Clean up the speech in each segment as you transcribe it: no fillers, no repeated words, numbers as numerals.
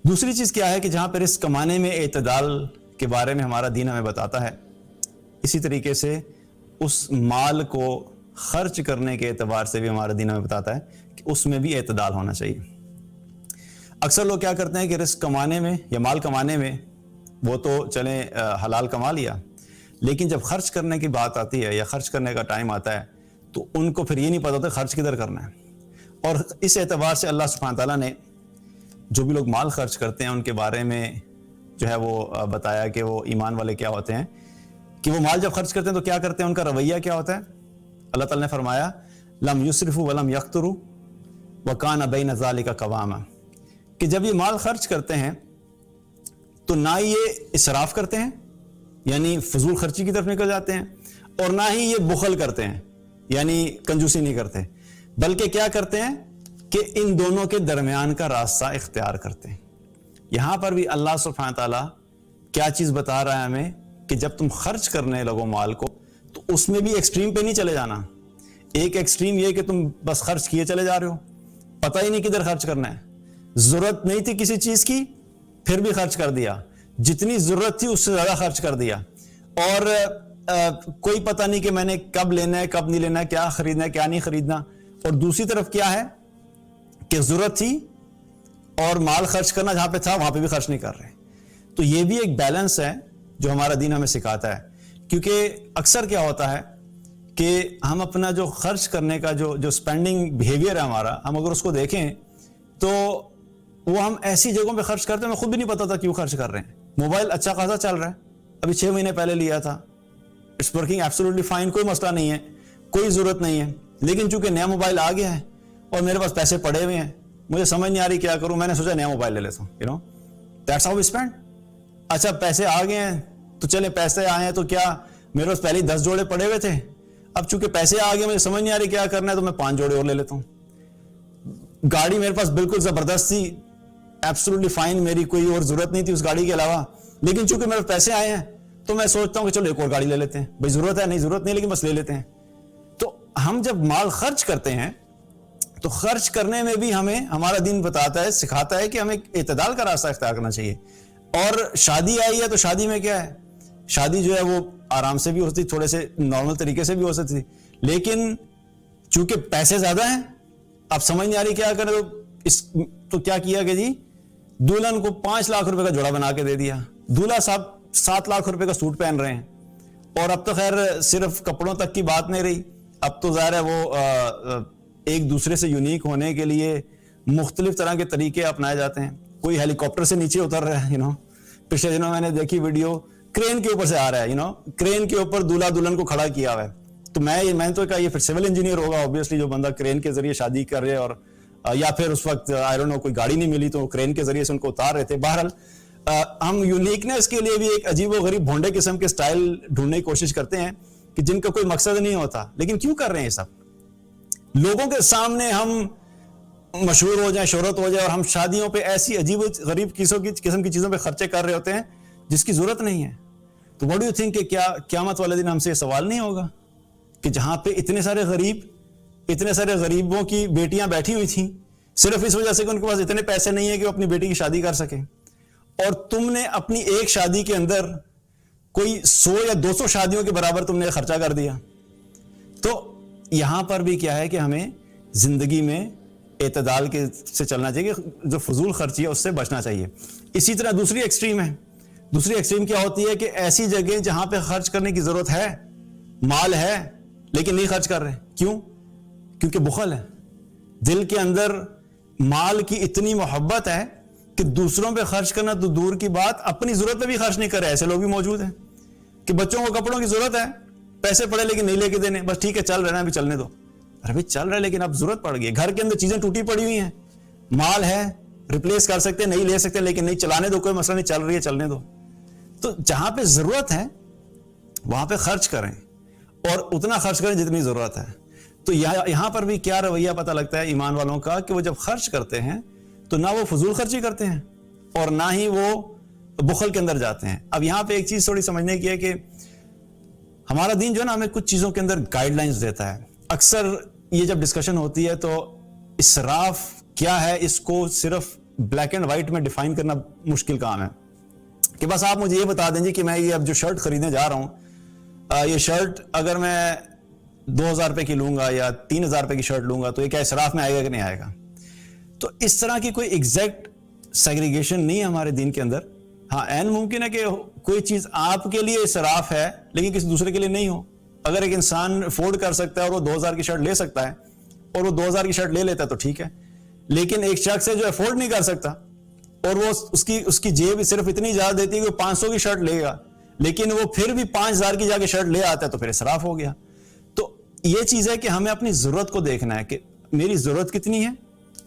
دوسری چیز کیا ہے کہ جہاں پہ رزق کمانے میں اعتدال کے بارے میں ہمارا دین ہمیں بتاتا ہے، اسی طریقے سے اس مال کو خرچ کرنے کے اعتبار سے بھی ہمارا دین ہمیں بتاتا ہے کہ اس میں بھی اعتدال ہونا چاہیے۔ اکثر لوگ کیا کرتے ہیں کہ رزق کمانے میں یا مال کمانے میں وہ تو چلیں حلال کما لیا، لیکن جب خرچ کرنے کی بات آتی ہے یا خرچ کرنے کا ٹائم آتا ہے تو ان کو پھر یہ نہیں پتا ہوتا خرچ کدھر کرنا ہے۔ اور اس اعتبار سے اللہ سبحانہ تعالیٰ نے جو بھی لوگ مال خرچ کرتے ہیں ان کے بارے میں جو ہے وہ بتایا کہ وہ ایمان والے کیا ہوتے ہیں، کہ وہ مال جب خرچ کرتے ہیں تو کیا کرتے ہیں، ان کا رویہ کیا ہوتا ہے۔ اللہ تعالیٰ نے فرمایا لم یسرفوا ولم یقتروا وکان بین ذلک قواما، کہ جب یہ مال خرچ کرتے ہیں تو نہ یہ اسراف کرتے ہیں یعنی فضول خرچی کی طرف نکل جاتے ہیں، اور نہ ہی یہ بخل کرتے ہیں یعنی کنجوسی نہیں کرتے، بلکہ کیا کرتے ہیں کہ ان دونوں کے درمیان کا راستہ اختیار کرتے ہیں۔ یہاں پر بھی اللہ سبحانہ تعالیٰ کیا چیز بتا رہا ہے ہمیں کہ جب تم خرچ کرنے لگو مال کو تو اس میں بھی ایکسٹریم پہ نہیں چلے جانا۔ ایک ایکسٹریم یہ کہ تم بس خرچ کیے چلے جا رہے ہو، پتہ ہی نہیں کدھر خرچ کرنا ہے، ضرورت نہیں تھی کسی چیز کی پھر بھی خرچ کر دیا، جتنی ضرورت تھی اس سے زیادہ خرچ کر دیا، اور کوئی پتہ نہیں کہ میں نے کب لینا ہے کب نہیں لینا ہے، کیا خریدنا ہے کیا نہیں خریدنا۔ اور دوسری طرف کیا ہے کہ ضرورت تھی اور مال خرچ کرنا جہاں پہ تھا وہاں پہ بھی خرچ نہیں کر رہے۔ تو یہ بھی ایک بیلنس ہے جو ہمارا دین ہمیں سکھاتا ہے، کیونکہ اکثر کیا ہوتا ہے کہ ہم اپنا جو خرچ کرنے کا جو سپینڈنگ بیہیویئر ہے ہمارا، ہم اگر اس کو دیکھیں تو وہ ہم ایسی جگہوں پہ خرچ کرتے ہیں ہمیں خود بھی نہیں پتا تھا کیوں خرچ کر رہے ہیں۔ موبائل اچھا خاصا چل رہا ہے، ابھی 6 مہینے پہلے لیا تھا، اٹس ورکنگ ایبسولوٹلی فائن، کوئی مسئلہ نہیں ہے، کوئی ضرورت نہیں ہے، لیکن چونکہ نیا موبائل آ گیا ہے اور میرے پاس پیسے پڑے ہوئے ہیں، مجھے سمجھ نہیں آ رہی کیا کروں، میں نے سوچا نیا موبائل لے لیتا ہوں، دیٹس ہاؤ وی اسپینڈ۔ اچھا پیسے آ گئے ہیں تو چلے پیسے آئے ہیں تو کیا میرے پاس پہلے 10 جوڑے پڑے ہوئے تھے، اب چونکہ پیسے آ گئے مجھے سمجھ نہیں آ رہی کیا کرنا ہے تو میں 5 جوڑے اور لے لیتا ہوں۔ گاڑی میرے پاس بالکل زبردست تھی، ایبسولوٹلی فائن، میری کوئی اور ضرورت نہیں تھی اس گاڑی کے علاوہ، لیکن چونکہ میرے پیسے آئے ہیں تو میں سوچتا ہوں کہ چلو ایک اور گاڑی لے لیتے ہیں، بھائی ضرورت ہے نہیں ضرورت نہیں لیکن بس لے لیتے ہیں۔ تو ہم جب مال خرچ کرتے ہیں تو خرچ کرنے میں بھی ہمیں ہمارا دین بتاتا ہے، سکھاتا ہے کہ ہمیں اعتدال کا راستہ اختیار کرنا چاہیے۔ اور شادی آئی ہے تو شادی میں کیا ہے، شادی جو ہے وہ آرام سے بھی ہو سکتی، تھوڑے سے نارمل طریقے سے بھی ہو سکتی، لیکن چونکہ پیسے زیادہ ہیں اب سمجھ نہیں آ رہی کیا کرے، تو کیا کیا کہ جی دلہن کو 5 لاکھ روپے کا جوڑا بنا کے دے دیا، دولہا صاحب 7 لاکھ روپے کا سوٹ پہن رہے ہیں، اور اب تو خیر صرف کپڑوں تک کی بات نہیں رہی، اب تو ظاہر ہے وہ ایک دوسرے سے یونیک ہونے کے لیے مختلف طرح کے طریقے اپنائے جاتے ہیں۔ کوئی ہیلی کاپٹر سے نیچے اتر رہا ہے، پچھلے دنوں میں نے دیکھی ویڈیو، کرین کے اوپر سے آ رہا ہے، کرین کے اوپر دولہا دلہن کو کھڑا کیا ہوا ہے۔ تو میں نے تو کہا یہ پھر سول انجینئر ہوگا اوبویسلی، جو بندہ کرین کے ذریعے شادی کر رہے، اور یا پھر اس وقت آئی ڈونٹ نو کوئی گاڑی نہیں ملی تو کرین کے ذریعے سے ان کو اتار رہے تھے۔ بہرحال ہم یونیکنیس کے لیے بھی ایک عجیب و غریب بھونڈے قسم کے سٹائل ڈھونڈنے کی کوشش کرتے ہیں کہ جن کا کوئی مقصد نہیں ہوتا، لیکن کیوں کر رہے ہیں یہ سب؟ لوگوں کے سامنے ہم مشہور ہو جائیں، شہرت ہو جائے، اور ہم شادیوں پہ ایسی عجیب و غریب قسم کی چیزوں پہ خرچے کر رہے ہوتے ہیں جس کی ضرورت نہیں ہے۔ تو واٹ ڈو یو تھنک کہ کیا قیامت والے دن ہم سے یہ سوال نہیں ہوگا کہ جہاں پہ اتنے سارے غریبوں کی بیٹیاں بیٹھی ہوئی تھیں صرف اس وجہ سے کہ ان کے پاس اتنے پیسے نہیں ہیں کہ وہ اپنی بیٹی کی شادی کر سکیں، اور تم نے اپنی ایک شادی کے اندر کوئی 100 یا 200 شادیوں کے برابر تم نے خرچہ کر دیا۔ تو یہاں پر بھی کیا ہے کہ ہمیں زندگی میں اعتدال کے سے چلنا چاہیے، جو فضول خرچی ہے اس سے بچنا چاہیے۔ اسی طرح دوسری ایکسٹریم کیا ہوتی ہے کہ ایسی جگہیں جہاں پہ خرچ کرنے کی ضرورت ہے، مال ہے لیکن نہیں خرچ کر رہے، کیوں؟ کیونکہ بخل ہے، دل کے اندر مال کی اتنی محبت ہے کہ دوسروں پہ خرچ کرنا تو دور کی بات، اپنی ضرورت پہ بھی خرچ نہیں کر رہے۔ ایسے لوگ بھی موجود ہیں کہ بچوں کو کپڑوں کی ضرورت ہے، پیسے پڑے لیکن نہیں لے کے دینے، بس ٹھیک ہے چل رہے ہیں ابھی چلنے دو۔ ارے بھائی چل رہا ہے لیکن اب ضرورت پڑ گئی، گھر کے اندر چیزیں ٹوٹی پڑی ہوئی ہیں، مال ہے ریپلیس کر سکتے نہیں لے سکتے، لیکن نہیں چلانے دو، کوئی مسئلہ نہیں، چل رہی ہے چلنے دو۔ تو جہاں پہ ضرورت ہے وہاں پہ خرچ کریں، اور اتنا خرچ کریں جتنی ضرورت ہے۔ تو یہاں پر بھی کیا رویہ پتہ لگتا ہے ایمان والوں کا کہ وہ جب خرچ کرتے ہیں تو نہ وہ فضول خرچی کرتے ہیں اور نہ ہی وہ بخل کے اندر جاتے ہیں۔ اب یہاں پہ ایک چیز تھوڑی سمجھنے کی ہے کہ ہمارا دین جو ہے نا ہمیں کچھ چیزوں کے اندر گائیڈ لائنز دیتا ہے۔ اکثر یہ جب ڈسکشن ہوتی ہے تو اسراف کیا ہے اس کو صرف بلیک اینڈ وائٹ میں ڈیفائن کرنا مشکل کام ہے کہ بس آپ مجھے یہ بتا دیں جی کہ میں یہ اب جو شرٹ خریدنے جا رہا ہوں، یہ شرٹ اگر میں 2000 روپے کی لوں گا یا 3000 روپے کی شرٹ لوں گا تو یہ کیا اسراف میں آئے گا کہ نہیں آئے گا؟ تو اس طرح کی کوئی ایگزیکٹ سیگریگیشن نہیں ہے ہمارے دین کے اندر. ہاں عین ممکن ہے کہ کوئی چیز آپ کے لیے اسراف ہے لیکن کسی دوسرے کے لیے نہیں ہو. اگر ایک انسان افورڈ کر سکتا ہے اور وہ 2000 کی شرٹ لے سکتا ہے اور وہ 2000 کی شرٹ لے لیتا ہے تو ٹھیک ہے، لیکن ایک شخص ہے جو افورڈ نہیں کر سکتا اور وہ اس کی جیب صرف اتنی اجازت دیتی ہے کہ وہ 500 کی شرٹ لے گا لیکن وہ پھر بھی 5000 کی جا کے شرٹ لے آتا ہے تو پھر اسراف ہو گیا. تو یہ چیز ہے کہ ہمیں اپنی ضرورت کو دیکھنا ہے کہ میری ضرورت کتنی ہے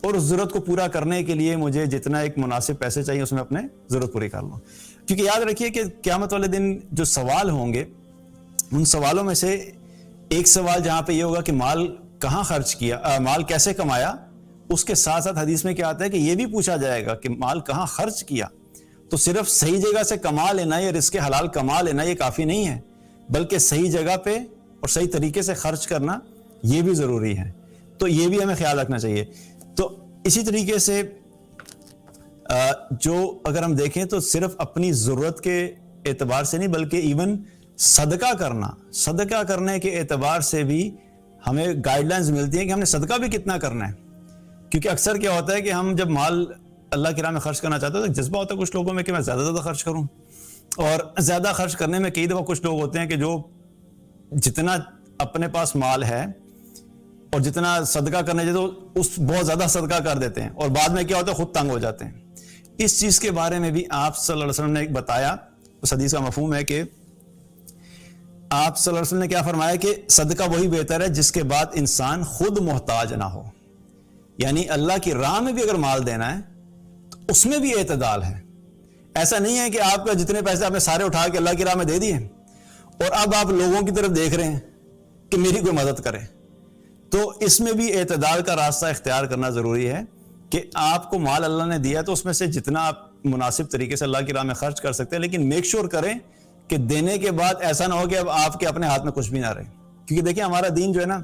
اور اس ضرورت کو پورا کرنے کے لیے مجھے جتنا ایک مناسب پیسے چاہیے اس میں اپنے ضرورت پوری کر لوں. کیونکہ یاد رکھیے کہ قیامت والے دن جو سوال ہوں گے ان سوالوں میں سے ایک سوال جہاں پہ یہ ہوگا کہ مال کہاں خرچ کیا، مال کیسے کمایا، اس کے ساتھ ساتھ حدیث میں کیا آتا ہے کہ یہ بھی پوچھا جائے گا کہ مال کہاں خرچ کیا. تو صرف صحیح جگہ سے کما لینا یا رزق حلال کما لینا یہ کافی نہیں ہے، بلکہ صحیح جگہ پہ اور صحیح طریقے سے خرچ کرنا یہ بھی ضروری ہے. تو یہ بھی ہمیں خیال رکھنا چاہیے. تو اسی طریقے سے جو اگر ہم دیکھیں تو صرف اپنی ضرورت کے اعتبار سے نہیں بلکہ ایون صدقہ کرنے کے اعتبار سے بھی ہمیں گائیڈ لائنز ملتی ہیں کہ ہم نے صدقہ بھی کتنا کرنا ہے. کیونکہ اکثر کیا ہوتا ہے کہ ہم جب مال اللہ کی راہ میں خرچ کرنا چاہتے ہیں تو جذبہ ہوتا ہے کچھ لوگوں میں کہ میں زیادہ خرچ کروں، اور زیادہ خرچ کرنے میں کئی دفعہ کچھ لوگ ہوتے ہیں کہ جو جتنا اپنے پاس مال ہے اور جتنا صدقہ کرنے چاہتے تو اس بہت زیادہ صدقہ کر دیتے ہیں اور بعد میں کیا ہوتا ہے خود تنگ ہو جاتے ہیں. اس چیز کے بارے میں بھی آپ صلی اللہ علیہ وسلم نے ایک بتایا. اس حدیث کا مفہوم ہے کہ آپ صلی اللہ علیہ وسلم نے کیا فرمایا کہ صدقہ وہی بہتر ہے جس کے بعد انسان خود محتاج نہ ہو. یعنی اللہ کی راہ میں بھی اگر مال دینا ہے تو اس میں بھی اعتدال ہے. ایسا نہیں ہے کہ آپ کا جتنے پیسے آپ نے سارے اٹھا کے اللہ کی راہ میں دے دیے اور اب آپ لوگوں کی طرف دیکھ رہے ہیں کہ میری کوئی مدد کرے. تو اس میں بھی اعتدال کا راستہ اختیار کرنا ضروری ہے کہ آپ کو مال اللہ نے دیا تو اس میں سے جتنا آپ مناسب طریقے سے اللہ کی راہ میں خرچ کر سکتے ہیں، لیکن میک شور کریں کہ دینے کے بعد ایسا نہ ہو کہ اب آپ کے اپنے ہاتھ میں کچھ بھی نہ رہے. کیونکہ دیکھیں ہمارا دین جو ہے نا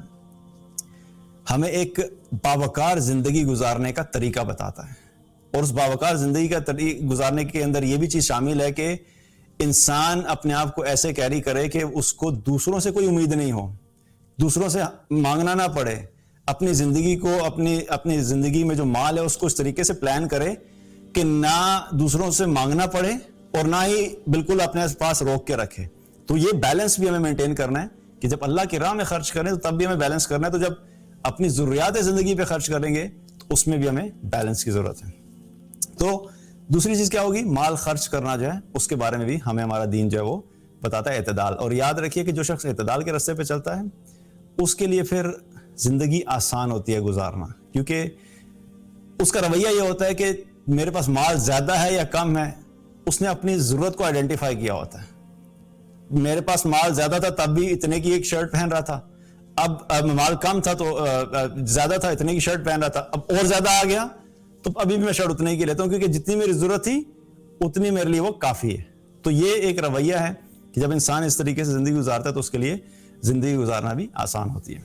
ہمیں ایک باوقار زندگی گزارنے کا طریقہ بتاتا ہے، اور اس باوقار زندگی کا گزارنے کے اندر یہ بھی چیز شامل ہے کہ انسان اپنے آپ کو ایسے کیری کرے کہ اس کو دوسروں سے کوئی امید نہیں ہو، دوسروں سے مانگنا نہ پڑے. اپنی زندگی کو اپنی زندگی میں جو مال ہے اس کو اس طریقے سے پلان کرے کہ نہ دوسروں سے مانگنا پڑے اور نہ ہی بالکل اپنے پاس روک کے رکھے. تو یہ بیلنس بھی ہمیں مینٹین کرنا ہے کہ جب اللہ کی راہ میں خرچ کریں تو تب بھی ہمیں بیلنس کرنا ہے. تو جب اپنی ضروریات زندگی پہ خرچ کریں گے تو اس میں بھی ہمیں بیلنس کی ضرورت ہے. تو دوسری چیز کیا ہوگی؟ مال خرچ کرنا جو ہے اس کے بارے میں بھی ہمیں ہمارا دین جو ہے وہ بتاتا ہے اعتدال. اور یاد رکھیے کہ جو شخص اعتدال کے راستے پہ چلتا ہے اس کے لیے پھر زندگی آسان ہوتی ہے گزارنا، کیونکہ اس کا رویہ یہ ہوتا ہے کہ میرے پاس مال زیادہ ہے یا کم ہے، اس نے اپنی ضرورت کو آئیڈینٹیفائی کیا ہوتا ہے. میرے پاس مال زیادہ تھا تب بھی اتنے کی ایک شرٹ پہن رہا تھا، اب مال کم تھا تو زیادہ تھا اتنے کی شرٹ پہن رہا تھا، اب اور زیادہ آ گیا تو ابھی بھی میں شرٹ اتنے کی لیتا ہوں کیونکہ جتنی میری ضرورت تھی اتنی میرے لیے وہ کافی ہے. تو یہ ایک رویہ ہے کہ جب انسان اس طریقے سے زندگی گزارتا ہے تو اس کے لیے زندگی گزارنا بھی آسان ہوتی ہے.